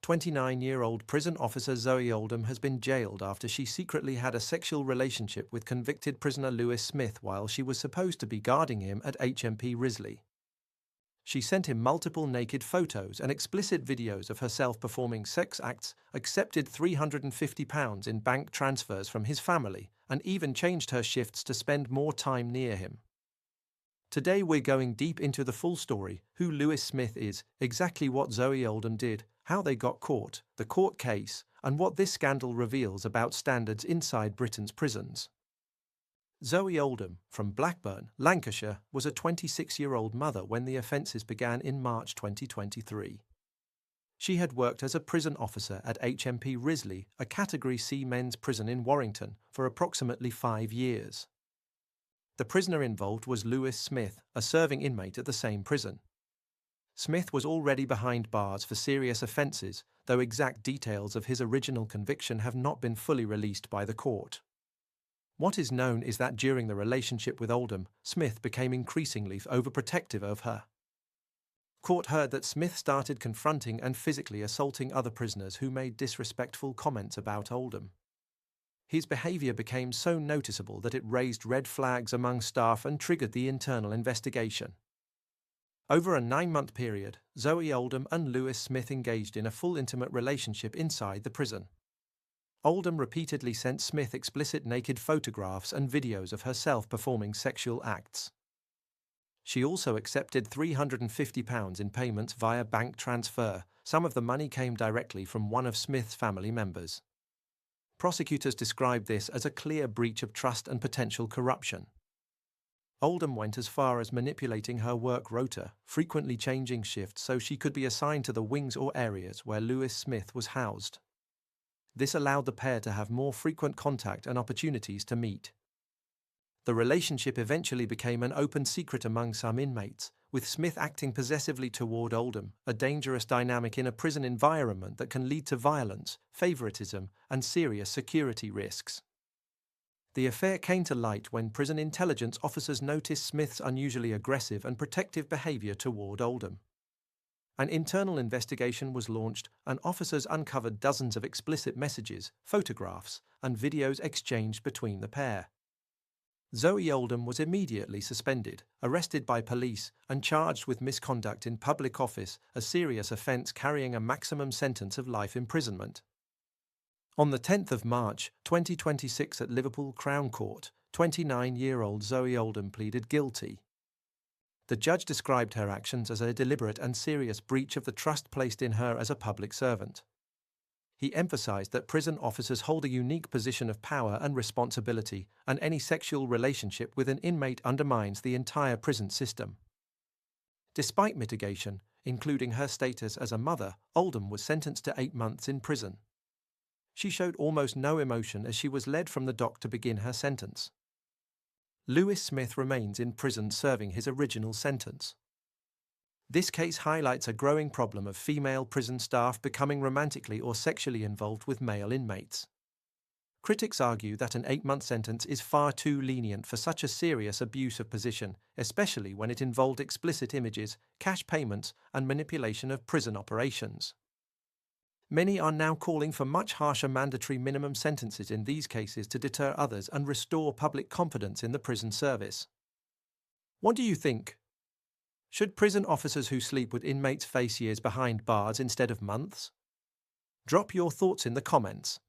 29-year-old prison officer Zoe Oldham has been jailed after she secretly had a sexual relationship with convicted prisoner Lewis Smith while she was supposed to be guarding him at HMP Risley. She sent him multiple naked photos and explicit videos of herself performing sex acts, accepted £350 in bank transfers from his family, and even changed her shifts to spend more time near him. Today we're going deep into the full story: who Lewis Smith is, exactly what Zoe Oldham did, how they got caught, the court case, and what this scandal reveals about standards inside Britain's prisons. Zoe Oldham, from Blackburn, Lancashire, was a 26-year-old mother when the offences began in March 2023. She had worked as a prison officer at HMP Risley, a Category C men's prison in Warrington, for approximately 5 years. The prisoner involved was Lewis Smith, a serving inmate at the same prison. Smith was already behind bars for serious offences, though exact details of his original conviction have not been fully released by the court. What is known is that during the relationship with Oldham, Smith became increasingly overprotective of her. Court heard that Smith started confronting and physically assaulting other prisoners who made disrespectful comments about Oldham. His behaviour became so noticeable that it raised red flags among staff and triggered the internal investigation. Over a 9-month period, Zoe Oldham and Lewis Smith engaged in a full intimate relationship inside the prison. Oldham repeatedly sent Smith explicit naked photographs and videos of herself performing sexual acts. She also accepted £350 in payments via bank transfer. Some of the money came directly from one of Smith's family members. Prosecutors described this as a clear breach of trust and potential corruption. Oldham went as far as manipulating her work rota, frequently changing shifts so she could be assigned to the wings or areas where Lewis Smith was housed. This allowed the pair to have more frequent contact and opportunities to meet. The relationship eventually became an open secret among some inmates, with Smith acting possessively toward Oldham, a dangerous dynamic in a prison environment that can lead to violence, favoritism, and serious security risks. The affair came to light when prison intelligence officers noticed Smith's unusually aggressive and protective behavior toward Oldham. An internal investigation was launched, and officers uncovered dozens of explicit messages, photographs, and videos exchanged between the pair. Zoe Oldham was immediately suspended, arrested by police, and charged with misconduct in public office, a serious offence carrying a maximum sentence of life imprisonment. On the 10th of March, 2026 at Liverpool Crown Court, 29-year-old Zoe Oldham pleaded guilty. The judge described her actions as a deliberate and serious breach of the trust placed in her as a public servant. He emphasized that prison officers hold a unique position of power and responsibility, and any sexual relationship with an inmate undermines the entire prison system. Despite mitigation, including her status as a mother, Oldham was sentenced to 8 months in prison. She showed almost no emotion as she was led from the dock to begin her sentence. Lewis Smith remains in prison serving his original sentence. This case highlights a growing problem of female prison staff becoming romantically or sexually involved with male inmates. Critics argue that an 8-month sentence is far too lenient for such a serious abuse of position, especially when it involved explicit images, cash payments, and manipulation of prison operations. Many are now calling for much harsher mandatory minimum sentences in these cases to deter others and restore public confidence in the prison service. What do you think? Should prison officers who sleep with inmates face years behind bars instead of months? Drop your thoughts in the comments.